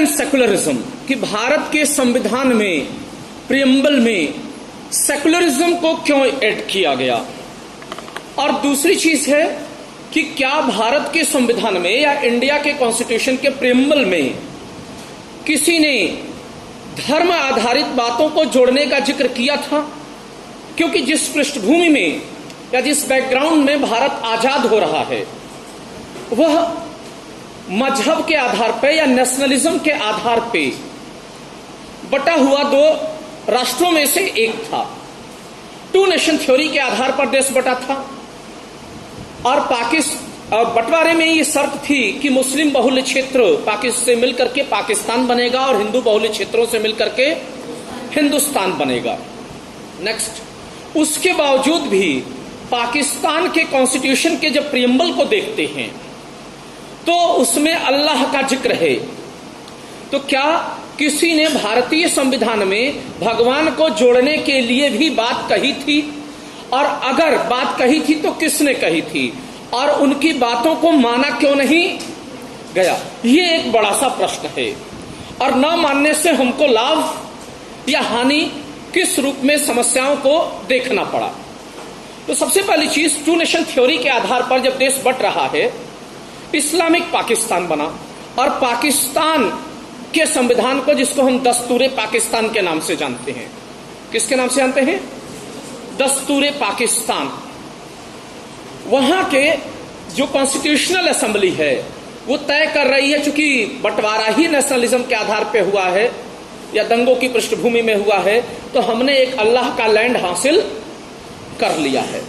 Indian secularism, कि भारत के संविधान में प्रियम्बल में सेकुलरिज्म को क्यों ऐड किया गया। और दूसरी चीज है कि क्या भारत के संविधान में या इंडिया के कॉन्स्टिट्यूशन के प्रियम्बल में किसी ने धर्म आधारित बातों को जोड़ने का जिक्र किया था। क्योंकि जिस पृष्ठभूमि में या जिस बैकग्राउंड में भारत आजाद हो रहा है वह मजहब के आधार पर या नेशनलिज्म के आधार पर बटा हुआ दो राष्ट्रों में से एक था। टू नेशन थ्योरी के आधार पर देश बटा था और बंटवारे में ये शर्त थी कि मुस्लिम बहुल्य क्षेत्र पाकिस्तान से मिलकर के पाकिस्तान बनेगा और हिंदू बहुल्य क्षेत्रों से मिलकर के हिंदुस्तान बनेगा। नेक्स्ट, उसके बावजूद भी पाकिस्तान के कॉन्स्टिट्यूशन के जब प्रियम्बल को देखते हैं तो उसमें अल्लाह का जिक्र है। तो क्या किसी ने भारतीय संविधान में भगवान को जोड़ने के लिए भी बात कही थी? और अगर बात कही थी तो किसने कही थी और उनकी बातों को माना क्यों नहीं गया? ये एक बड़ा सा प्रश्न है। और न मानने से हमको लाभ या हानि किस रूप में समस्याओं को देखना पड़ा। तो सबसे पहली चीज, टू नेशन थ्योरी के आधार पर जब देश बट रहा है, इस्लामिक पाकिस्तान बना और पाकिस्तान के संविधान को, जिसको हम दस्तूरे पाकिस्तान के नाम से जानते हैं, किसके नाम से जानते हैं? दस्तूरे पाकिस्तान। वहां के जो कॉन्स्टिट्यूशनल असेंबली है वो तय कर रही है, चूंकि बंटवारा ही नेशनलिज्म के आधार पर हुआ है या दंगों की पृष्ठभूमि में हुआ है, तो हमने एक अल्लाह का लैंड हासिल कर लिया है।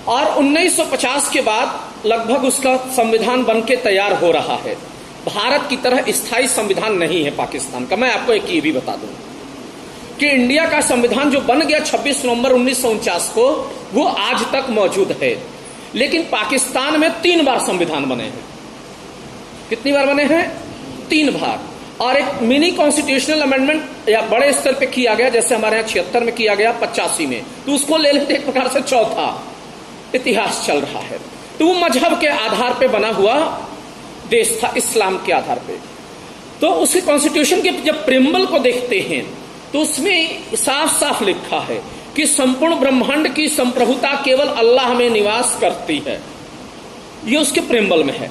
और 1950 के बाद लगभग उसका संविधान बनके तैयार हो रहा है। भारत की तरह स्थायी संविधान नहीं है पाकिस्तान का। मैं आपको एक ये भी बता दूं कि इंडिया का संविधान जो बन गया 26 नवंबर 1949 को, वो आज तक मौजूद है। लेकिन पाकिस्तान में 3 बार संविधान बने हैं। कितनी बार बने हैं? 3 बार। और एक मिनी कॉन्स्टिट्यूशनल अमेंडमेंट या बड़े स्तर पे किया गया, जैसे हमारे यहाँ 76 में किया गया, 85 में, तो उसको ले लेते एक प्रकार से चौथा इतिहास चल रहा है। तो वो मजहब के आधार पे बना हुआ देश था, इस्लाम के आधार पे। तो उसके कॉन्स्टिट्यूशन के जब प्रियम्बल को देखते हैं तो उसमें साफ साफ लिखा है कि संपूर्ण ब्रह्मांड की संप्रभुता केवल अल्लाह में निवास करती है। ये उसके प्रियम्बल में है।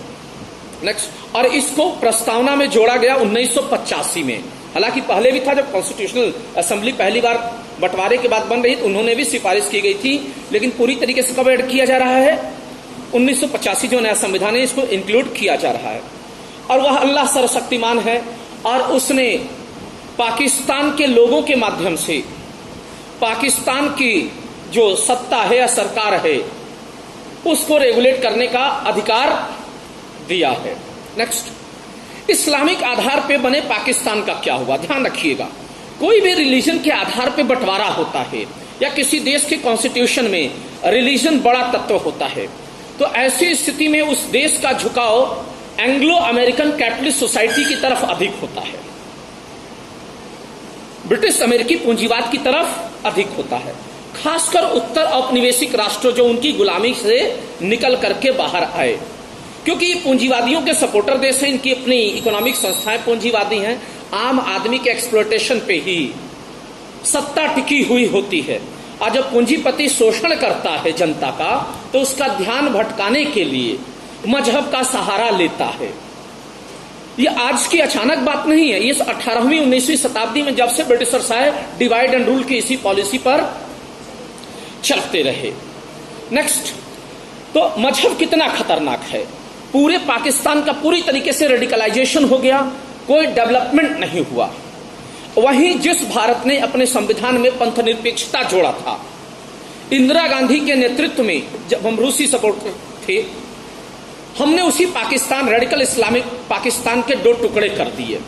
नेक्स्ट, और इसको प्रस्तावना में जोड़ा गया 1985 में। हालांकि पहले भी था, जब कॉन्स्टिट्यूशनल असेंबली पहली बार बंटवारे के बाद बन रही, तो उन्होंने भी सिफारिश की गई थी। लेकिन पूरी तरीके से कब ऐड किया जा रहा है? 1985 जो नया संविधान है, इसको इंक्लूड किया जा रहा है। और वह अल्लाह सर्वशक्तिमान है और उसने पाकिस्तान के लोगों के माध्यम से पाकिस्तान की जो सत्ता है या सरकार है उसको रेगुलेट करने का अधिकार दिया है। नेक्स्ट, इस्लामिक आधार पे बने पाकिस्तान का क्या हुआ? ध्यान रखिएगा, कोई भी रिलीजन के आधार पे बंटवारा होता है या किसी देश के कॉन्स्टिट्यूशन में रिलीजन बड़ा तत्व होता है, तो ऐसी स्थिति में उस देश का झुकाव एंग्लो अमेरिकन कैथोलिक सोसाइटी की तरफ अधिक होता है, ब्रिटिश अमेरिकी पूंजीवाद की तरफ अधिक होता है। खासकर उत्तर औपनिवेशिक राष्ट्र जो उनकी गुलामी से निकल करके बाहर आए, क्योंकि ये पूंजीवादियों के सपोर्टर देश हैं, इनकी अपनी इकोनॉमिक संस्थाएं पूंजीवादी हैं। आम आदमी के एक्सप्लॉयटेशन पे ही सत्ता टिकी हुई होती है। और जब पूंजीपति शोषण करता है जनता का, तो उसका ध्यान भटकाने के लिए मजहब का सहारा लेता है। ये आज की अचानक बात नहीं है। ये 18वीं 19वीं शताब्दी में जब से ब्रिटिशर्स आए, डिवाइड एंड रूल की इसी पॉलिसी पर चलते रहे। नेक्स्ट, तो मजहब कितना खतरनाक है। पूरे पाकिस्तान का पूरी तरीके से रेडिकलाइजेशन हो गया, कोई डेवलपमेंट नहीं हुआ। वहीं जिस भारत ने अपने संविधान में पंथ निरपेक्षता जोड़ा था, इंदिरा गांधी के नेतृत्व में, जब हम रूसी सपोर्ट थे, हमने उसी पाकिस्तान, रेडिकल इस्लामिक पाकिस्तान के 2 टुकड़े कर दिए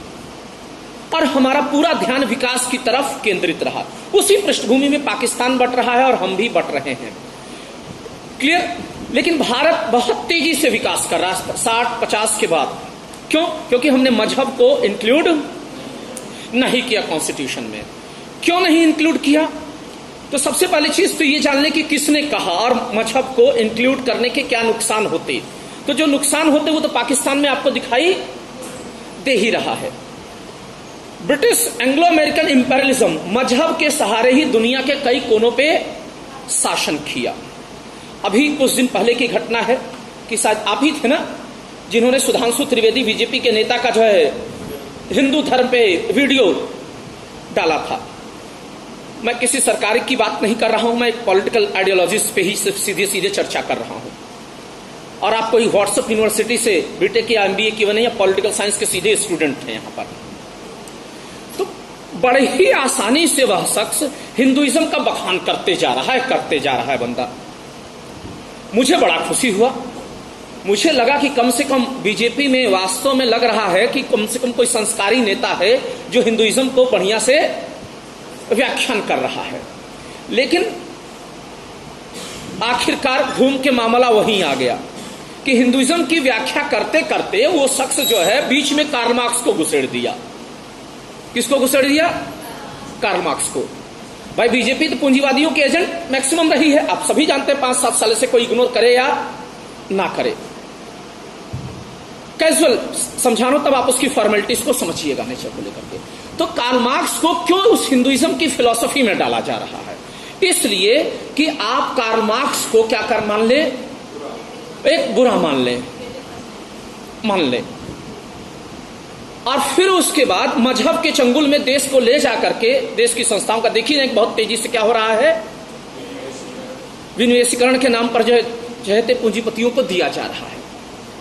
और हमारा पूरा ध्यान विकास की तरफ केंद्रित रहा। उसी पृष्ठभूमि में पाकिस्तान बट रहा है और हम भी बट रहे हैं। क्लियर? लेकिन भारत बहुत तेजी से विकास कर रहा है 60-50 के बाद। क्यों? क्योंकि हमने मजहब को इंक्लूड नहीं किया कॉन्स्टिट्यूशन में। क्यों नहीं इंक्लूड किया? तो सबसे पहली चीज तो ये जानने की किसने कहा और मजहब को इंक्लूड करने के क्या नुकसान होते। तो जो नुकसान होते वो तो पाकिस्तान में आपको दिखाई दे ही रहा है। ब्रिटिश एंग्लो अमेरिकन इंपेरियलिज्म मजहब के सहारे ही दुनिया के कई कोनों पे शासन किया। अभी कुछ दिन पहले की घटना है कि शायद आप ही थे ना जिन्होंने सुधांशु त्रिवेदी बीजेपी के नेता का जो है हिंदू धर्म पे वीडियो डाला था। मैं किसी सरकारी की बात नहीं कर रहा हूं, मैं एक पॉलिटिकल आइडियोलॉजिस्ट पे ही सीधे सीधे चर्चा कर रहा हूं। और आप कोई व्हाट्सएप यूनिवर्सिटी से बीटेक या एमबीए की बने या पॉलिटिकल साइंस के सीधे स्टूडेंट हैं यहां पर, तो बड़े ही आसानी से वह शख्स हिंदुइज्म का बखान करते जा रहा है बंदा। मुझे बड़ा खुशी हुआ, मुझे लगा कि कम से कम बीजेपी में वास्तव में लग रहा है कि कम से कम कोई संस्कारी नेता है जो हिंदुइज्म को बढ़िया से व्याख्यान कर रहा है। लेकिन आखिरकार घूम के मामला वहीं आ गया कि हिंदुइज्म की व्याख्या करते करते वो शख्स जो है बीच में कार्ल मार्क्स को घुसेड़ दिया। किसको घुसेड़ दिया? कार्ल मार्क्स को। भाई बीजेपी तो पूंजीवादियों के एजेंट मैक्सिमम रही है, आप सभी जानते हैं। 5-7 साल से कोई इग्नोर करे या ना करे, कैजुअल समझानो तब आप उसकी फॉर्मेलिटीज को समझिएगा नेचर को लेकर के। तो कार्ल मार्क्स को क्यों उस हिंदुइज्म की फिलॉसफी में डाला जा रहा है? इसलिए कि आप कार्ल मार्क्स को क्या कर मान ले, एक बुरा मान ले और फिर उसके बाद मजहब के चंगुल में देश को ले जाकर के देश की संस्थाओं का देखिए बहुत तेजी से क्या हो रहा है, विनिवेशीकरण के नाम पर जो है चहेते पूंजीपतियों को दिया जा रहा है।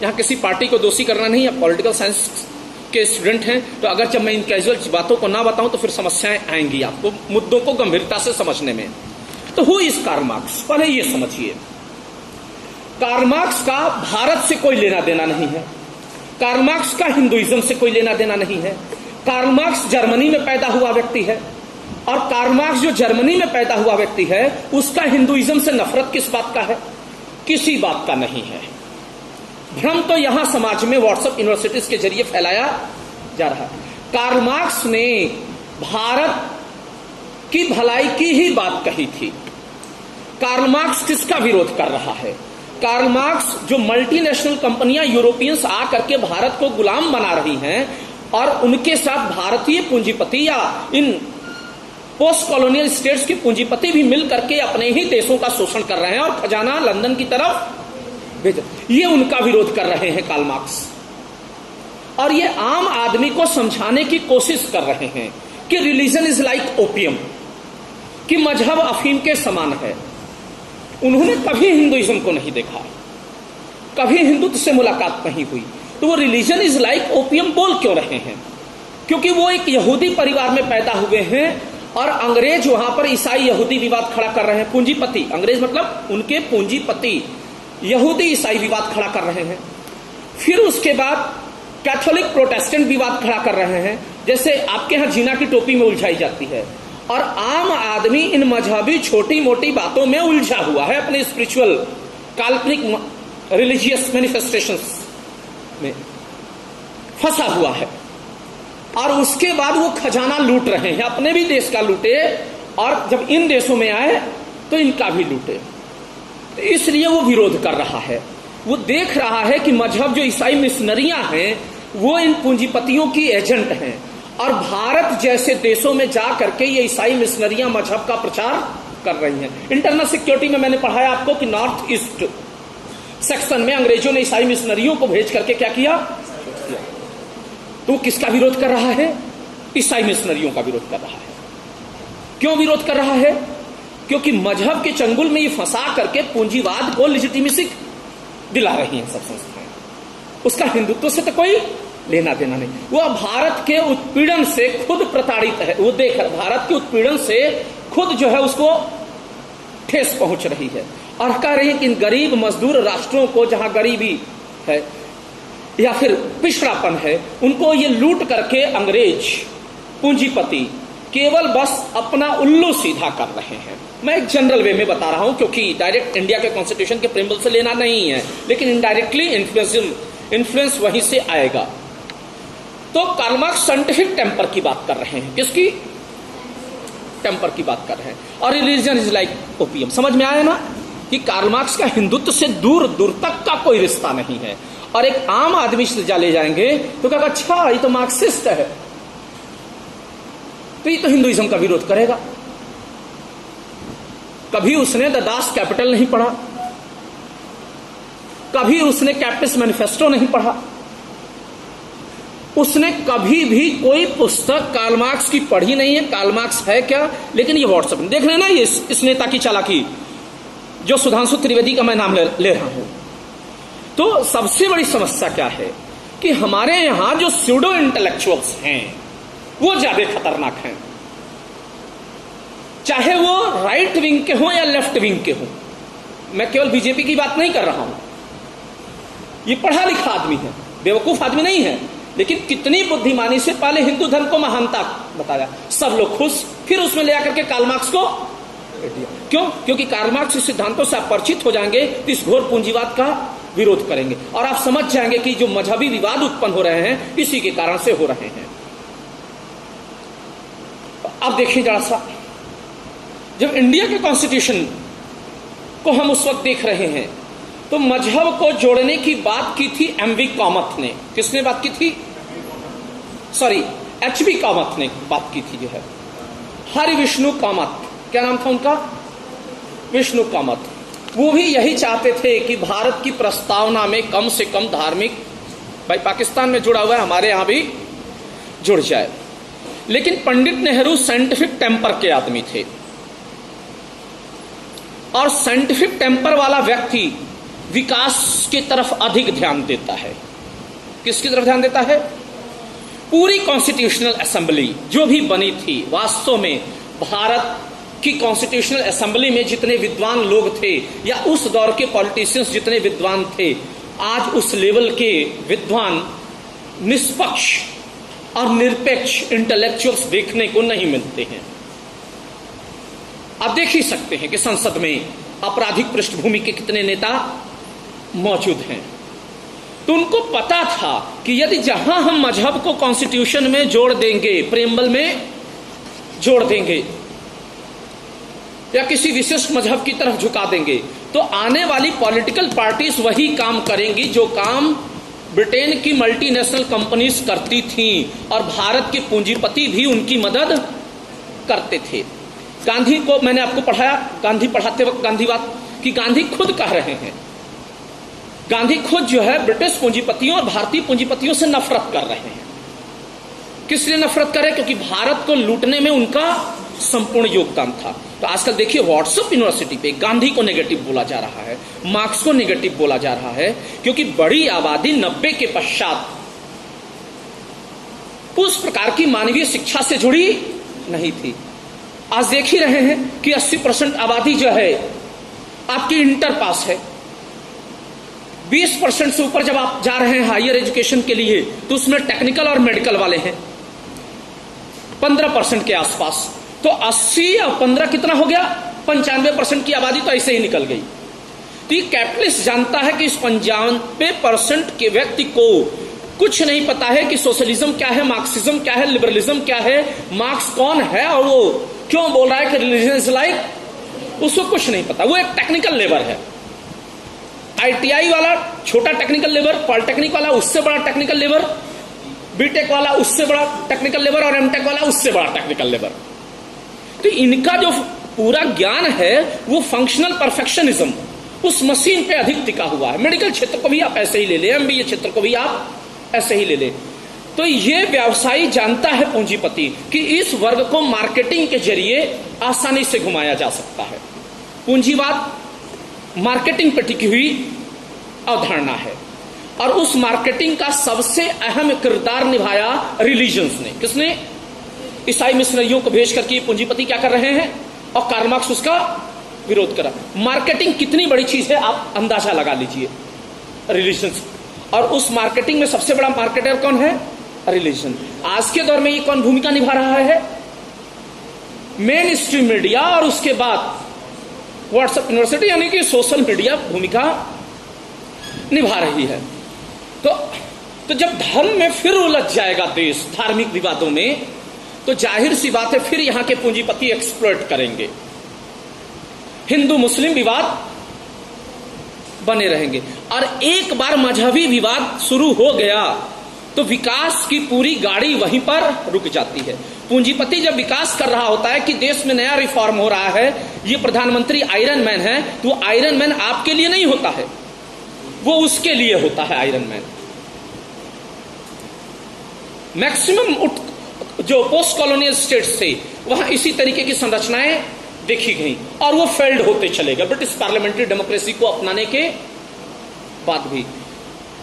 यहां किसी पार्टी को दोषी करना नहीं है, पॉलिटिकल साइंस के स्टूडेंट हैं, तो अगर जब मैं इन कैजुअल बातों को ना बताऊं तो फिर समस्याएं आएंगी आपको मुद्दों को गंभीरता से समझने में। तो हु इज कार्ल मार्क्स, पहले ये समझिए। कार्ल मार्क्स का भारत से कोई लेना देना नहीं है, कार्ल मार्क्स का हिंदुइज्म से कोई लेना देना नहीं है। कार्ल मार्क्स जर्मनी में पैदा हुआ व्यक्ति है और कार्ल मार्क्स जो जर्मनी में पैदा हुआ व्यक्ति है उसका हिंदुइज्म से नफरत किस बात का है? किसी बात का नहीं है। भ्रम तो यहां समाज में व्हाट्सएप यूनिवर्सिटीज के जरिए फैलाया जा रहा है। कार्ल मार्क्स ने भारत की भलाई की ही बात कही थी। कार्ल मार्क्स किसका विरोध कर रहा है? कार्ल मार्क्स जो मल्टीनेशनल कंपनियां यूरोपियंस आकर के भारत को गुलाम बना रही हैं और उनके साथ भारतीय पूंजीपति या इन पोस्ट कॉलोनियल स्टेट्स के पूंजीपति भी मिल करके अपने ही देशों का शोषण कर रहे हैं और खजाना लंदन की तरफ भेज, ये उनका विरोध कर रहे हैं कार्ल मार्क्स। और ये आम आदमी को समझाने की कोशिश कर रहे हैं कि रिलीजन इज लाइक ओपियम, कि मजहब अफीम के समान है। उन्होंने कभी हिंदुइज्म को नहीं देखा, कभी हिंदुत्व से मुलाकात नहीं हुई, तो वो रिलीजन इज लाइक ओपियम बोल क्यों रहे हैं? क्योंकि वो एक यहूदी परिवार में पैदा हुए हैं और अंग्रेज वहां पर ईसाई यहूदी विवाद खड़ा कर रहे हैं। पूंजीपति, अंग्रेज मतलब उनके पूंजीपति यहूदी ईसाई विवाद खड़ा कर रहे हैं। फिर उसके बाद कैथोलिक प्रोटेस्टेंट विवाद खड़ा कर रहे हैं, जैसे आपके यहां जीना की टोपी में उलझाई जाती है। और आम आदमी इन मजहबी छोटी मोटी बातों में उलझा हुआ है, अपने स्पिरिचुअल काल्पनिक रिलीजियस मैनिफेस्टेशंस में फंसा हुआ है। और उसके बाद वो खजाना लूट रहे हैं, अपने भी देश का लूटे और जब इन देशों में आए तो इनका भी लूटे। तो इसलिए वो विरोध कर रहा है। वो देख रहा है कि मजहब जो ईसाई मिशनरियां हैं वो इन पूंजीपतियों की एजेंट हैं और भारत जैसे देशों में जा करके ये ईसाई मिशनरियां मजहब का प्रचार कर रही हैं। इंटरनल सिक्योरिटी में मैंने पढ़ाया आपको कि नॉर्थ ईस्ट सेक्शन में अंग्रेजों ने ईसाई मिशनरियों को भेज करके क्या किया? तो किसका विरोध कर रहा है? ईसाई मिशनरियों का विरोध कर रहा है। क्यों विरोध कर रहा है? क्योंकि मजहब के चंगुल में ये फंसा करके पूंजीवाद को लेजिटिमेसी दिला रही हैं सब संस्थाएं। उसका हिंदुत्व से तो कोई लेना देना नहीं। वह भारत के उत्पीड़न से खुद प्रताड़ित है, वो देख भारत के उत्पीड़न से खुद जो है उसको ठेस पहुंच रही है और कह रही है कि इन गरीब मजदूर राष्ट्रों को जहां गरीबी है या फिर पिछड़ापन है उनको ये लूट करके अंग्रेज पूंजीपति केवल बस अपना उल्लू सीधा कर रहे हैं। मैं एक जनरल वे में बता रहा हूं क्योंकि डायरेक्ट इंडिया के कॉन्स्टिट्यूशन के प्रेम्बल से लेना नहीं है, लेकिन इनडायरेक्टली इन्फ्लुएंस वहीं से आएगा। तो कार्ल मार्क्स साइंटिफिक टेम्पर की बात कर रहे हैं। किसकी? टेम्पर की बात कर रहे हैं। और रिलीजन इज लाइक ओपियम। समझ में आया ना कि कार्ल मार्क्स का हिंदुत्व से दूर दूर तक का कोई रिश्ता नहीं है और एक आम आदमी से ले जाएंगे तो कहेगा अच्छा ये तो मार्क्सिस्ट है, तो ये तो हिंदुइज्म का विरोध करेगा। कभी उसने द दास कैपिटल नहीं पढ़ा, कभी उसने कैपिटलिस्ट मैनिफेस्टो नहीं पढ़ा, उसने कभी भी कोई पुस्तक कार्ल मार्क्स की पढ़ी नहीं है। कार्ल मार्क्स है क्या? लेकिन ये व्हाट्सएप देख लेना, ये इस नेता की चालाकी, जो सुधांशु त्रिवेदी का मैं नाम ले रहा हूं। तो सबसे बड़ी समस्या क्या है कि हमारे यहां जो स्यूडो इंटेलेक्चुअल्स हैं वो ज्यादा खतरनाक हैं, चाहे वो राइट विंग के हों या लेफ्ट विंग के हों। मैं केवल बीजेपी की बात नहीं कर रहा हूं, ये पढ़ा लिखा आदमी है, बेवकूफ आदमी नहीं है, लेकिन कितनी बुद्धिमानी से पहले हिंदू धर्म को महानता बताया, सब लोग खुश, फिर उसमें ले आकर के कार्ल मार्क्स को क्यों? क्योंकि कार्ल मार्क्स के सिद्धांतों से आप परिचित हो जाएंगे तो इस घोर पूंजीवाद का विरोध करेंगे और आप समझ जाएंगे कि जो मजहबी विवाद उत्पन्न हो रहे हैं इसी के कारण से हो रहे हैं। अब देखिए जरा सा, जब इंडिया के कॉन्स्टिट्यूशन को हम उस वक्त देख रहे हैं तो मजहब को जोड़ने की बात की थी एमवी कामत ने। किसने बात की थी? सॉरी, एचबी कामत ने बात की थी, जो है हरि विष्णु कामत, क्या नाम था उनका? विष्णु कामत। वो भी यही चाहते थे कि भारत की प्रस्तावना में कम से कम धार्मिक, भाई पाकिस्तान में जुड़ा हुआ है, हमारे यहां भी जुड़ जाए। लेकिन पंडित नेहरू साइंटिफिक टेम्पर के आदमी थे और साइंटिफिक टेम्पर वाला व्यक्ति विकास की तरफ अधिक ध्यान देता है। किसकी तरफ ध्यान देता है? पूरी कॉन्स्टिट्यूशनल असेंबली जो भी बनी थी, वास्तव में भारत की कॉन्स्टिट्यूशनल असेंबली में जितने विद्वान लोग थे या उस दौर के पॉलिटिशियंस जितने विद्वान थे, आज उस लेवल के विद्वान निष्पक्ष और निरपेक्ष इंटेलेक्चुअल्स देखने को नहीं मिलते हैं। आप देख ही सकते हैं कि संसद में आपराधिक पृष्ठभूमि के कितने नेता मौजूद हैं। तो उनको पता था कि यदि जहां हम मजहब को कॉन्स्टिट्यूशन में जोड़ देंगे, प्रेम्बल में जोड़ देंगे या किसी विशिष्ट मजहब की तरफ झुका देंगे, तो आने वाली पॉलिटिकल पार्टीज वही काम करेंगी जो काम ब्रिटेन की मल्टीनेशनल कंपनीज करती थीं और भारत के पूंजीपति भी उनकी मदद करते थे। गांधी को मैंने आपको पढ़ाया, गांधी पढ़ाते वक्त गांधीवाद कि गांधी खुद कह रहे हैं, गांधी खुद जो है ब्रिटिश पूंजीपतियों और भारतीय पूंजीपतियों से नफरत कर रहे हैं। किस लिए नफरत करे? क्योंकि भारत को लूटने में उनका संपूर्ण योगदान था। तो आजकल देखिए व्हाट्सएप यूनिवर्सिटी पे गांधी को नेगेटिव बोला जा रहा है, मार्क्स को नेगेटिव बोला जा रहा है, क्योंकि बड़ी आबादी 90 के पश्चात उस प्रकार की मानवीय शिक्षा से जुड़ी नहीं थी। आज देख ही रहे हैं कि 80% आबादी जो है आपकी इंटर पास है। 20% से ऊपर जब आप जा रहे हैं हायर एजुकेशन के लिए तो उसमें टेक्निकल और मेडिकल वाले हैं 15% के आसपास। तो 80 और 15 कितना हो गया? 95% की आबादी तो ऐसे ही निकल गई। तो ये कैपिटलिस्ट जानता है कि इस 95% के व्यक्ति को कुछ नहीं पता है कि सोशलिज्म क्या है, मार्क्सिज्म क्या है, लिबरलिज्म क्या है, मार्क्स कौन है और वो क्यों बोल रहा है कि रिलीजन इज लाइक, उसको कुछ नहीं पता। वो एक टेक्निकल लेबर है। आईटीआई वाला छोटा टेक्निकल लेबर, पॉलिटेक्निक वाला उससे बड़ा टेक्निकल लेबर, बीटेक वाला उससे बड़ा टेक्निकल लेबर और एमटेक वाला उससे बड़ा टेक्निकल लेबर। तो इनका जो पूरा ज्ञान है वो फंक्शनल परफेक्शनिज्म, उस मशीन पे अधिक टिका हुआ है। मेडिकल क्षेत्र को भी आप ऐसे ही ले लें, एमबीए क्षेत्र को भी आप ऐसे ही ले लें। तो ये व्यवसायी जानता है पूंजीपति कि इस वर्ग को मार्केटिंग के जरिए आसानी से घुमाया जा सकता है। पूंजीवाद मार्केटिंग पर टिकी हुई अवधारणा है और उस मार्केटिंग का सबसे अहम किरदार निभाया रिलीजन्स ने। किसने? ईसाई मिशनरियों को भेज करके पूंजीपति क्या कर रहे हैं और कार्ल मार्क्स उसका विरोध करा। मार्केटिंग कितनी बड़ी चीज है आप अंदाजा लगा लीजिए, रिलीजन्स। और उस मार्केटिंग में सबसे बड़ा मार्केटर कौन है? रिलीजन। आज के दौर में ये कौन भूमिका निभा रहा है? मेन स्ट्रीम मीडिया और उसके बाद व्हाट्सएप यूनिवर्सिटी यानी कि सोशल मीडिया भूमिका निभा रही है। तो जब धर्म में फिर उलझ जाएगा देश धार्मिक विवादों में, तो जाहिर सी बात है फिर यहां के पूंजीपति एक्सप्लॉइट करेंगे। हिंदू मुस्लिम विवाद बने रहेंगे। और एक बार मजहबी विवाद शुरू हो गया तो विकास की पूरी गाड़ी वहीं पर रुक जाती है। पूंजीपति जब विकास कर रहा होता है कि देश में नया रिफॉर्म हो रहा है, ये प्रधानमंत्री आयरन मैन है, तो वो आयरन मैन आपके लिए नहीं होता है, वो उसके लिए होता है आयरन मैन। मैक्सिमम जो पोस्ट कॉलोनियल स्टेट्स थे वहां इसी तरीके की संरचनाएं देखी गई और वो फेल्ड होते चले गए ब्रिटिश पार्लियामेंट्री डेमोक्रेसी को अपनाने के बाद भी।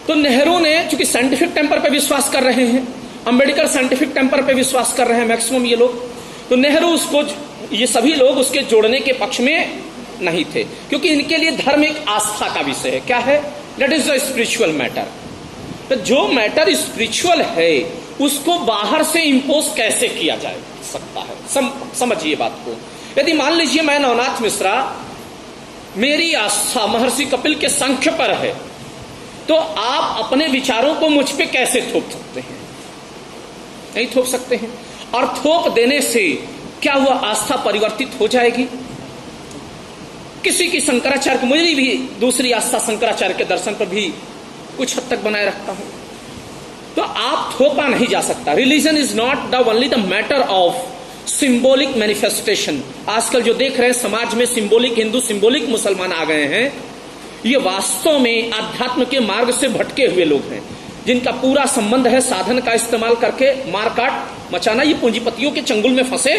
तो नेहरू ने चूंकि साइंटिफिक टेम्पर पे विश्वास कर रहे हैं, अंबेडकर साइंटिफिक टेम्पर पे विश्वास कर रहे हैं मैक्सिमम ये लोग, तो नेहरू उसको, ये सभी लोग उसके जोड़ने के पक्ष में नहीं थे, क्योंकि इनके लिए धर्म एक आस्था का विषय है। क्या है? That is the spiritual matter. तो जो मैटर स्पिरिचुअल है उसको बाहर से इंपोज कैसे किया जा सकता है, समझिए बात को। यदि मान लीजिए मैं नवनाथ मिश्रा, मेरी आस्था महर्षि कपिल के सांख्य पर है, तो आप अपने विचारों को मुझ पे कैसे थोप सकते हैं? नहीं थोप सकते हैं। और थोप देने से क्या हुआ? आस्था परिवर्तित हो जाएगी। किसी की शंकराचार्य को, मेरी भी दूसरी आस्था शंकराचार्य के दर्शन पर भी कुछ हद तक बनाए रखता हूं, तो आप थोपा नहीं जा सकता। Religion is not the only the matter of symbolic manifestation. आजकल जो देख रहे हैं समाज में सिंबॉलिक हिंदू, सिंबॉलिक मुसलमान आ गए हैं, ये वास्तव में आध्यात्म के मार्ग से भटके हुए लोग हैं, जिनका पूरा संबंध है साधन का इस्तेमाल करके मारकाट मचाना। ये पूंजीपतियों के चंगुल में फंसे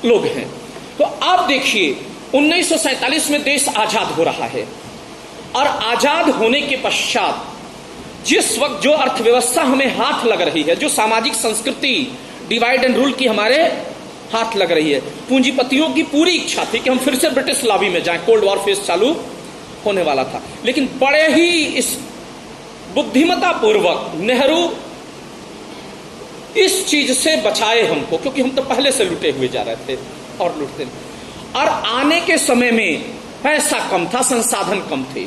लोग हैं। तो आप देखिए 1947 में देश आजाद हो रहा है, और आजाद होने के पश्चात जिस वक्त जो अर्थव्यवस्था हमें हाथ लग रही है, जो सामाजिक संस्कृति डिवाइड एंड रूल की हमारे हाथ लग रही है, पूंजीपतियों की पूरी इच्छा थी कि हम फिर से ब्रिटिश लॉबी में जाएं। कोल्ड वॉर फेज चालू होने वाला था, लेकिन बड़े ही इस बुद्धिमता पूर्वक नेहरू इस चीज से बचाए हमको, क्योंकि हम तो पहले से लुटे हुए जा रहे थे और लुटते। और आने के समय में पैसा कम था, संसाधन कम थे।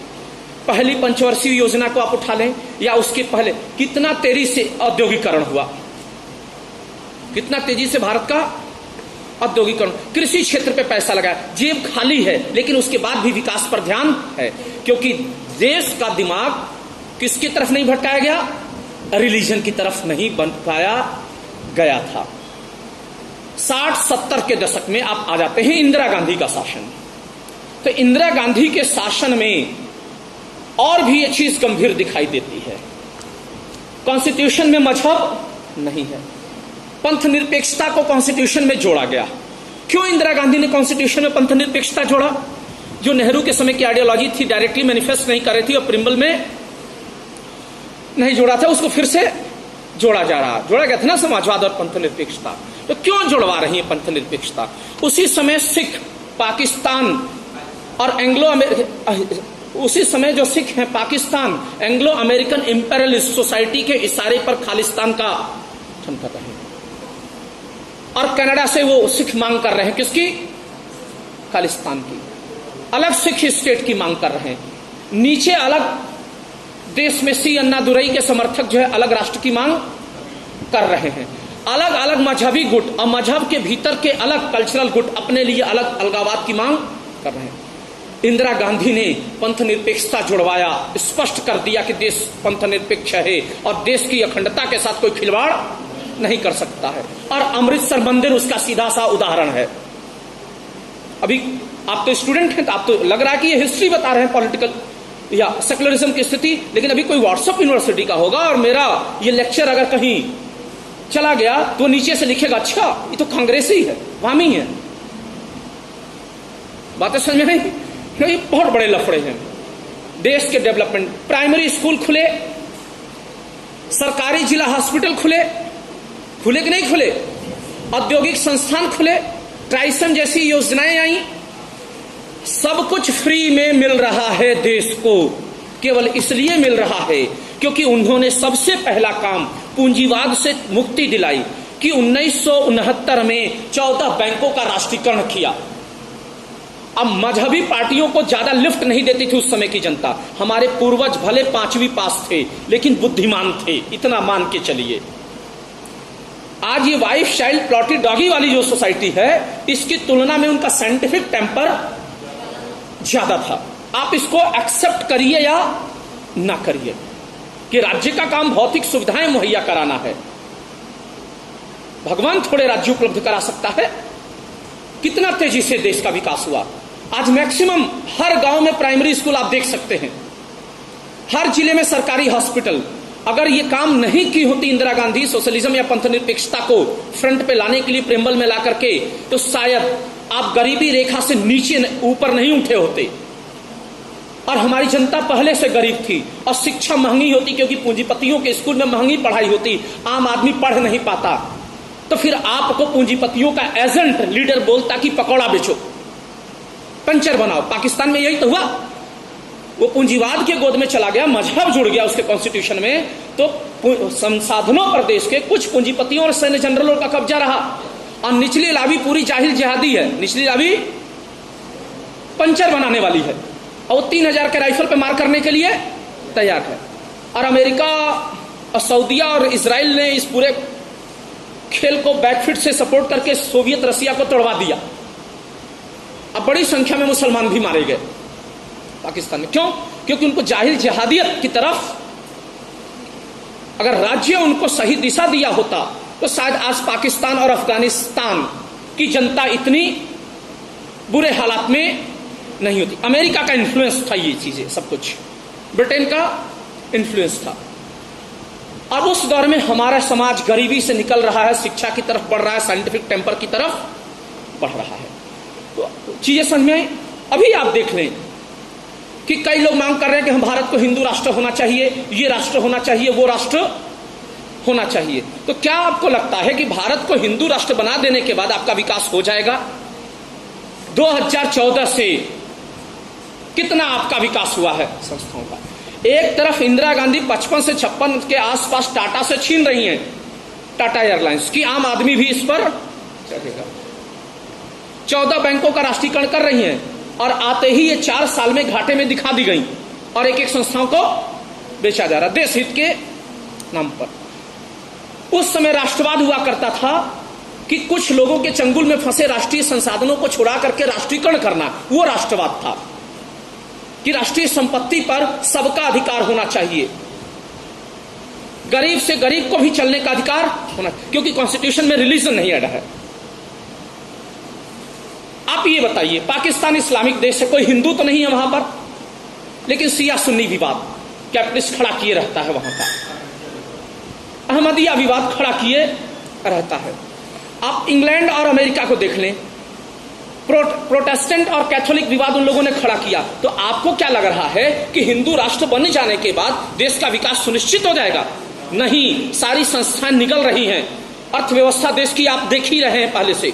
पहली पंचवर्षीय योजना को आप उठा लें या उसके पहले, कितना तेजी से औद्योगिकरण हुआ, कितना तेजी से भारत का औद्योगिकरण, कृषि क्षेत्र पे पैसा लगाया, जेब खाली है, लेकिन उसके बाद भी विकास पर ध्यान है, क्योंकि देश का दिमाग किसकी तरफ नहीं भटकाया गया? रिलीजन की तरफ नहीं भटकाया गया था। 60-70 के दशक में आप आ जाते हैं इंदिरा गांधी का शासन। तो इंदिरा गांधी के शासन में और भी ये चीज गंभीर दिखाई देती है। कॉन्स्टिट्यूशन में मजहब नहीं है, पंथ निरपेक्षता को कॉन्स्टिट्यूशन में जोड़ा गया। क्यों इंदिरा गांधी ने कॉन्स्टिट्यूशन में पंथ निरपेक्षता जोड़ा? जो नेहरू के समय की आइडियोलॉजी थी, डायरेक्टली मैनिफेस्ट नहीं कर रही थी और प्रिम्बल में नहीं जोड़ा था, उसको फिर से जोड़ा गया था ना, समाजवाद और पंथ निरपेक्षता। तो क्यों जोड़वा रही है पंथ निरपेक्षता? उसी समय सिख पाकिस्तान और उसी समय जो सिख हैं Pakistan Anglo American imperialist society के इशारे पर खालिस्तान का गठन कर रहे हैं, और कनाडा से वो सिख मांग कर रहे हैं, किसकी? खालिस्तान की। अलग सिख स्टेट की मांग कर रहे हैं। नीचे अलग देश में सी अन्नादुरई के समर्थक जो है अलग राष्ट्र की मांग कर रहे हैं। अलग अलग मजहबी गुट और मजहब के भीतर के अलग कल्चरल गुट अपने लिए अलग अलगावाद की मांग कर रहे हैं। इंदिरा गांधी ने पंथ निरपेक्षता जुड़वाया, स्पष्ट कर दिया कि देश पंथ निरपेक्ष है और देश की अखंडता के साथ कोई खिलवाड़ नहीं कर सकता है। और अमृतसर मंदिर उसका सीधा सा उदाहरण है। अभी आप तो स्टूडेंट हैं, तो आप तो लग रहा है कि ये हिस्ट्री बता रहे हैं पॉलिटिकल या सेकुलरिज्म की स्थिति, लेकिन अभी कोई व्हाट्सएप यूनिवर्सिटी का होगा और मेरा ये लेक्चर अगर कहीं चला गया तो नीचे से लिखेगा, अच्छा ये तो कांग्रेसी है, वामी है। बातें समझ में नहीं? ये बहुत बड़े लफड़े हैं। देश के डेवलपमेंट, प्राइमरी स्कूल खुले, सरकारी जिला हॉस्पिटल खुले कि नहीं खुले, औद्योगिक संस्थान खुले, ट्राइसन जैसी योजनाएं आई, सब कुछ फ्री में मिल रहा है देश को। केवल इसलिए मिल रहा है क्योंकि उन्होंने सबसे पहला काम पूंजीवाद से मुक्ति दिलाई कि 1969 में 14 बैंकों का राष्ट्रीयकरण किया। अब मजहबी पार्टियों को ज्यादा लिफ्ट नहीं देती थी उस समय की जनता। हमारे पूर्वज भले 5वीं पास थे लेकिन बुद्धिमान थे, इतना मान के चलिए। आज ये वाइफ चाइल्ड प्लॉटी डॉगी वाली जो सोसाइटी है, इसकी तुलना में उनका साइंटिफिक टेम्पर ज्यादा था। आप इसको एक्सेप्ट करिए या ना करिए कि राज्य का काम भौतिक सुविधाएं मुहैया कराना है। भगवान थोड़े राज्य उपलब्ध करा सकता है। कितना तेजी से देश का विकास हुआ। आज मैक्सिमम हर गांव में प्राइमरी स्कूल आप देख सकते हैं, हर जिले में सरकारी हॉस्पिटल। अगर ये काम नहीं की होती इंदिरा गांधी सोशलिज्म या पंथनिरपेक्षता को फ्रंट पे लाने के लिए प्रेमबल में ला करके, तो शायद आप गरीबी रेखा से नीचे ऊपर नहीं उठे होते। और हमारी जनता पहले से गरीब थी और शिक्षा महंगी होती, क्योंकि पूंजीपतियों के स्कूल में महंगी पढ़ाई होती, आम आदमी पढ़ नहीं पाता। तो फिर आपको पूंजीपतियों का एजेंट लीडर बोलता कि पकौड़ा बेचो, पंचर बनाओ। पाकिस्तान में यही तो हुआ। वो पूंजीवाद के गोद में चला गया, मजहब जुड़ गया उसके कॉन्स्टिट्यूशन में, तो संसाधनों पर देश के कुछ पूंजीपतियों और सैन्य जनरलों का कब्जा रहा। और निचली लाभी पूरी जाहिल जिहादी है, निचली लाभी पंचर बनाने वाली है, और वो 3000 के राइफल पे मार करने के लिए तैयार है। और अमेरिका और सऊदीया और इजराइल ने इस पूरे खेल को बैकफिट से सपोर्ट करके सोवियत रसिया को तोड़वा दिया। अब बड़ी संख्या में मुसलमान भी मारे गए पाकिस्तान में। क्यों? क्योंकि उनको जाहिल जिहादियत की तरफ अगर राज्य उनको सही दिशा दिया होता तो शायद आज पाकिस्तान और अफगानिस्तान की जनता इतनी बुरे हालात में नहीं होती। अमेरिका का इन्फ्लुएंस था ये चीजें, सब कुछ ब्रिटेन का इन्फ्लुएंस था। और उस दौर में हमारा समाज गरीबी से निकल रहा है, शिक्षा की तरफ बढ़ रहा है, साइंटिफिक टेम्पर की तरफ बढ़ रहा है। तो चीजें समझ में आई। अभी आप देख लें कि कई लोग मांग कर रहे हैं कि हम भारत को हिंदू राष्ट्र होना चाहिए, ये राष्ट्र होना चाहिए, वो राष्ट्र होना चाहिए। तो क्या आपको लगता है कि भारत को हिंदू राष्ट्र बना देने के बाद आपका विकास हो जाएगा? 2014 से कितना आपका विकास हुआ है संस्थाओं का? एक तरफ इंदिरा गांधी 55 से 56 के आसपास टाटा से छीन रही हैं, टाटा एयरलाइंस की, आम आदमी भी इस पर चढ़ेगा। 14 बैंकों का राष्ट्रीयकरण कर रही हैं और आते ही ये 4 साल में घाटे में दिखा दी गई और एक एक संस्थाओं को बेचा जा रहा देश हित के नाम पर। उस समय राष्ट्रवाद हुआ करता था कि कुछ लोगों के चंगुल में फंसे राष्ट्रीय संसाधनों को छुड़ा करके राष्ट्रीयकरण करना, वो राष्ट्रवाद था कि राष्ट्रीय संपत्ति पर सबका अधिकार होना चाहिए, गरीब से गरीब को भी चलने का अधिकार होना, क्योंकि कॉन्स्टिट्यूशन में रिलीजन नहीं ऐड है। आप ये बताइए, पाकिस्तान इस्लामिक देश है, कोई हिंदू तो नहीं है वहां पर, लेकिन शिया सुन्नी विवाद कैपिटलिस्ट खड़ा किए रहता है वहां का, अहमदिया विवाद खड़ा किए रहता है। आप इंग्लैंड और अमेरिका को देख लें, प्रोटेस्टेंट और कैथोलिक विवाद उन लोगों ने खड़ा किया। तो आपको क्या लग रहा है कि हिंदू राष्ट्र बन जाने के बाद देश का विकास सुनिश्चित हो जाएगा? नहीं, सारी संस्थाएं निगल रही हैं। अर्थव्यवस्था देश की आप देख ही रहे हैं पहले से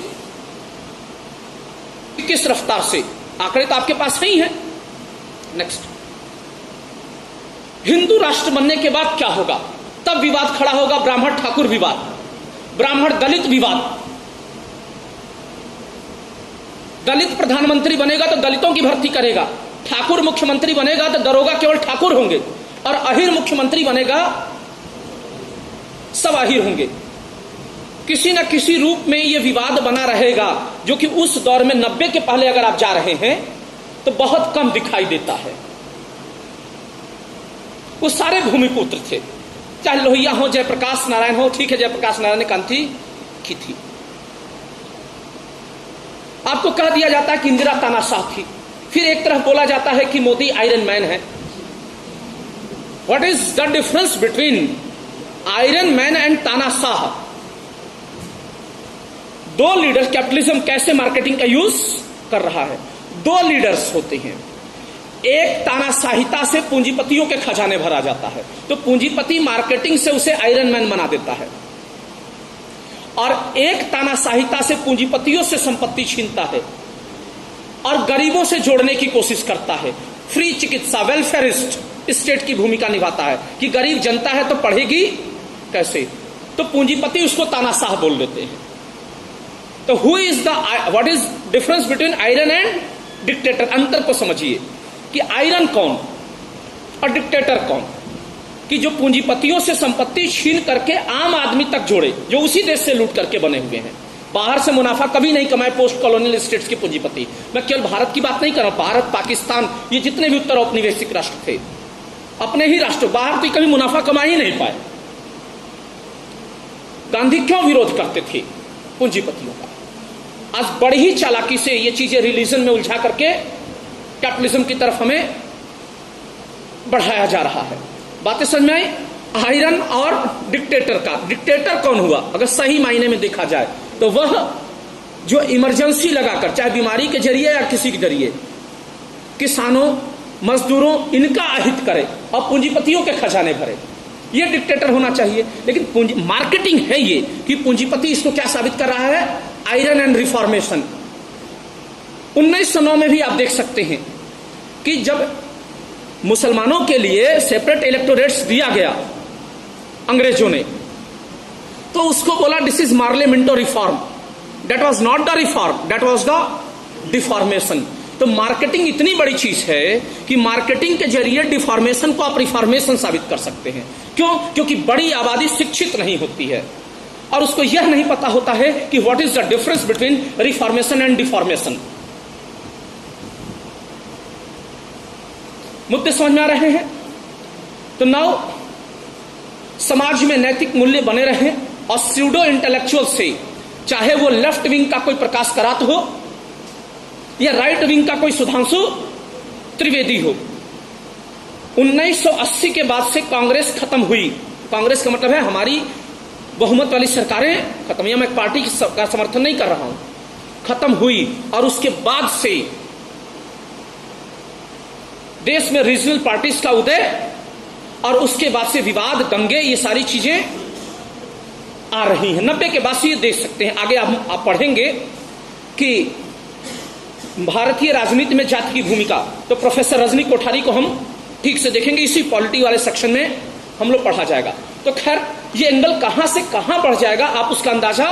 किस रफ्तार से, आंकड़े तो आपके पास ही हैं। नेक्स्ट, हिंदू राष्ट्र बनने के बाद क्या होगा? तब विवाद खड़ा होगा, ब्राह्मण ठाकुर विवाद, ब्राह्मण दलित विवाद। दलित प्रधानमंत्री बनेगा तो दलितों की भर्ती करेगा, ठाकुर मुख्यमंत्री बनेगा तो दरोगा केवल ठाकुर होंगे, और अहिर मुख्यमंत्री बनेगा सब अहिर होंगे। किसी न किसी रूप में यह विवाद बना रहेगा, जो कि उस दौर में 90 के पहले अगर आप जा रहे हैं तो बहुत कम दिखाई देता है। वो सारे भूमिपुत्र थे, चाहे लोहिया हो, जयप्रकाश नारायण हो, ठीक है जयप्रकाश नारायण ने क्रांति की थी। आपको कह दिया जाता है कि इंदिरा तानाशाह थी, फिर एक तरफ बोला जाता है कि मोदी आयरन मैन है। What is the difference between iron man and तानाशाह? दो लीडर, कैपिटलिज्म कैसे मार्केटिंग का यूज कर रहा है? दो लीडर्स होते हैं, एक तानाशाहिता से पूंजीपतियों के खजाने भरा जाता है, तो पूंजीपति मार्केटिंग से उसे आयरन मैन बना देता है, और एक तानाशाहिता से पूंजीपतियों से संपत्ति छीनता है और गरीबों से जोड़ने की कोशिश करता है। फ्री चिकित्सा, वेलफेयरिस्ट स्टेट की भूमिका निभाता है कि गरीब जनता है तो पढ़ेगी कैसे, तो पूंजीपति उसको तानाशाह बोल देते हैं। तो what is difference between iron and dictator? अंतर को समझिए कि आयरन कौन और डिक्टेटर कौन, कि जो पूंजीपतियों से संपत्ति छीन करके आम आदमी तक जोड़े, जो उसी देश से लूट करके बने हुए हैं। बाहर से मुनाफा कभी नहीं कमाए पोस्ट कॉलोनियल स्टेट्स के पूंजीपति। मैं केवल भारत की बात नहीं कर रहा हूं, भारत, पाकिस्तान, ये जितने भी उत्तर औपनिवेशिक राष्ट्र थे, अपने ही राष्ट्र, बाहर तो कभी मुनाफा कमा ही नहीं पाए। गांधी क्यों विरोध करते थे पूंजीपतियों का? आज बड़ी ही चालाकी से ये चीजें रिलीजन में उलझा करके कैपिटलिज्म की तरफ हमें बढ़ाया जा रहा है। बातें समझ में आई? आयरन और डिक्टेटर का, डिक्टेटर कौन हुआ अगर सही मायने में देखा जाए तो? वह जो इमरजेंसी लगाकर, चाहे बीमारी के जरिए या किसी के जरिए, किसानों, मजदूरों, इनका अहित करे और पूंजीपतियों के खजाने भरे, ये डिक्टेटर होना चाहिए। लेकिन मार्केटिंग है ये कि पूंजीपति इसको क्या साबित कर रहा है? Iron and reformation. 1909 में भी आप देख सकते हैं कि जब मुसलमानों के लिए सेपरेट इलेक्टोरेट्स दिया गया अंग्रेजों ने, तो उसको बोला this is parliamentary reform. That was not the reform, that was the deformation. तो मार्केटिंग इतनी बड़ी चीज है कि मार्केटिंग के जरिए डिफॉर्मेशन को आप रिफॉर्मेशन साबित कर सकते हैं। क्यों? क्योंकि बड़ी आबादी शिक्षित नहीं होती है और उसको यह नहीं पता होता है कि what is the difference between reformation and deformation. मुद्दे समझ में आ रहे हैं? तो नाउ समाज में नैतिक मूल्य बने रहे और स्यूडो इंटेलेक्चुअल से, चाहे वो लेफ्ट विंग का कोई प्रकाश करात हो या राइट विंग का कोई सुधांशु त्रिवेदी हो। 1980 के बाद से कांग्रेस खत्म हुई। कांग्रेस का मतलब है हमारी बहुमत वाली सरकारें खत्म, या मैं पार्टी का समर्थन नहीं कर रहा हूं, खत्म हुई। और उसके बाद से देश में रीजनल पार्टीज का उदय और उसके बाद से विवाद, दंगे, ये सारी चीजें आ रही हैं। 90 के बाद से ये देख सकते हैं। आगे आप पढ़ेंगे कि भारतीय राजनीति में जाति की भूमिका, तो प्रोफेसर रजनी कोठारी को हम ठीक से देखेंगे, इसी पॉलिटी वाले सेक्शन में हम लोग पढ़ा जाएगा। तो खैर ये एंगल कहां से कहां बढ़ जाएगा आप उसका अंदाजा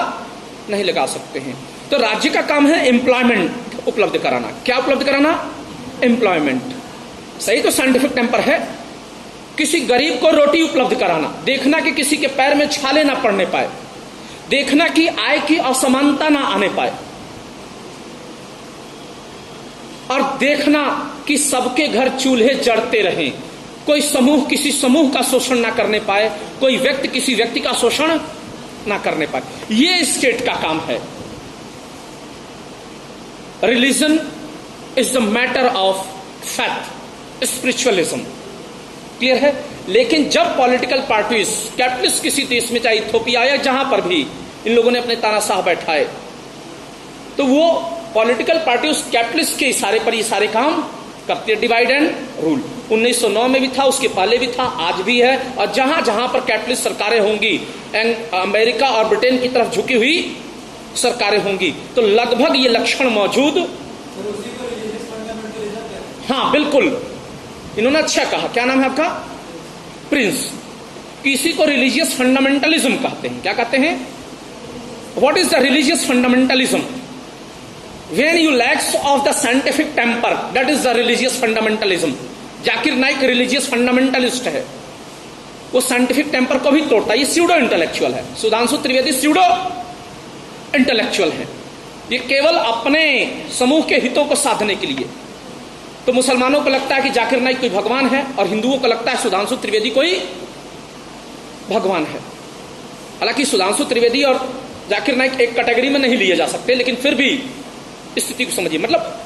नहीं लगा सकते हैं। तो राज्य का काम है एम्प्लॉयमेंट उपलब्ध कराना। क्या उपलब्ध कराना? एम्प्लॉयमेंट। सही तो साइंटिफिक टेम्पर है। किसी गरीब को रोटी उपलब्ध कराना, देखना कि किसी के पैर में छाले ना पड़ने पाए, देखना कि आय की असमानता ना आने पाए, और देखना कि सबके घर चूल्हे जड़ते रहें, कोई समूह किसी समूह का शोषण ना करने पाए, कोई व्यक्ति किसी व्यक्ति का शोषण ना करने पाए। ये स्टेट का काम है। Religion is the matter of faith, spiritualism. Clear है? लेकिन जब पॉलिटिकल पार्टीज, कैपिटलिस्ट किसी देश में, चाहे इथियोपिया या जहां पर भी इन लोगों ने अपने तानाशाह बैठाए, तो वो पॉलिटिकल पार्टी उस कैपिटलिस्ट के इशारे पर ये सारे काम करती है। डिवाइड एंड रूल 1909 में भी था, उसके पहले भी था, आज भी है। और जहां जहां पर कैपिटलिस्ट सरकारें होंगी, अमेरिका और ब्रिटेन की तरफ झुकी हुई सरकारें होंगी, तो लगभग ये लक्षण मौजूद। हाँ बिल्कुल, इन्होंने अच्छा कहा। क्या नाम है आपका? प्रिंस। किसी को रिलीजियस फंडामेंटलिज्म कहते हैं। क्या कहते हैं? What is the religious fundamentalism? When you lacks of the scientific temper, that is the religious fundamentalism. Zakir Naik religious fundamentalist है, वो साइंटिफिक टेम्पर को भी तोड़ता है। ये स्यूडो इंटेलेक्चुअल है। सुधांशु त्रिवेदी स्यूडो इंटेलेक्चुअल है। ये केवल अपने समूह के हितों को साधने के लिए। तो मुसलमानों को लगता है कि जाकिर नाइक कोई भगवान है, और हिंदुओं को लगता है सुधांशु त्रिवेदी कोई भगवान है। हालांकि सुधांशु त्रिवेदी और जाकिर नाइक एक कैटेगरी में नहीं लिए जा सकते, लेकिन फिर भी स्थिति को समझिए। मतलब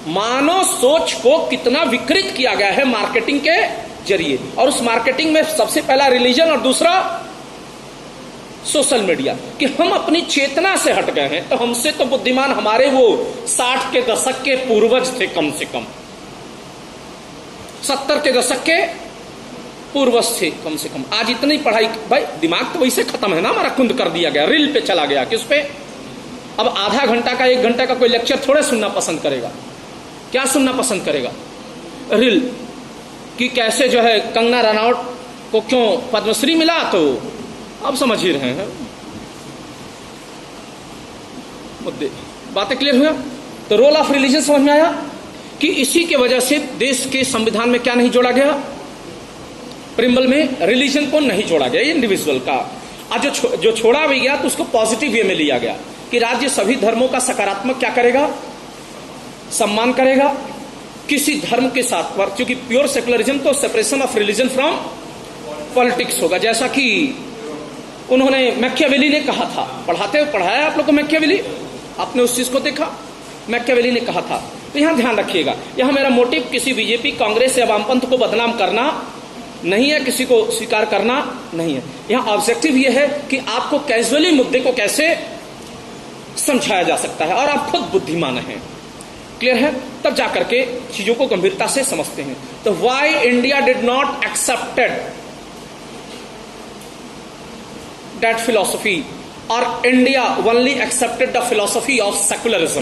मानव सोच को कितना विकृत किया गया है मार्केटिंग के जरिए, और उस मार्केटिंग में सबसे पहला रिलीजन और दूसरा सोशल मीडिया। कि हम अपनी चेतना से हट गए हैं। तो हमसे तो बुद्धिमान हमारे वो 60 के दशक के पूर्वज थे, कम से कम 70 के दशक के पूर्वज थे कम से कम। आज इतनी पढ़ाई, भाई दिमाग तो वैसे खत्म है ना हमारा, कुंद कर दिया गया, रील पे चला गया। किस पे? अब आधा घंटा का 1 घंटा का कोई लेक्चर थोड़े सुनना पसंद करेगा। क्या सुनना पसंद करेगा? रील कि कैसे जो है कंगना रनौत को क्यों पद्मश्री मिला, तो अब समझ ही रहे हैं मुद्दे। बातें क्लियर हुआ? तो रोल ऑफ रिलीजन समझ में आया कि इसी के वजह से देश के संविधान में क्या नहीं जोड़ा गया? प्रिम्बल में रिलीजन को नहीं जोड़ा गया, इंडिविजुअल का। और जो छोड़ा भी गया तो उसको पॉजिटिव वे में लिया गया कि राज्य सभी धर्मों का सकारात्मक क्या करेगा, सम्मान करेगा, किसी धर्म के साथ पर, क्योंकि प्योर सेकुलरिज्म तो separation of religion from politics होगा, जैसा कि उन्होंने मैकियावेली ने कहा था। पढ़ाया आप लोग को मैकियावेली, आपने उस चीज को देखा, मैकियावेली ने कहा था। तो यहां ध्यान रखिएगा, यहां मेरा मोटिव किसी बीजेपी, कांग्रेस या वामपंथ को बदनाम करना नहीं है, किसी को स्वीकार करना नहीं है। यहां ऑब्जेक्टिव यह है कि आपको कैजुअली मुद्दे को कैसे समझाया जा सकता है, और आप खुद बुद्धिमान हैं, क्लियर है, तब जाकर के चीजों को गंभीरता से समझते हैं। तो why India did not accepted that philosophy, और India only accepted the philosophy of secularism.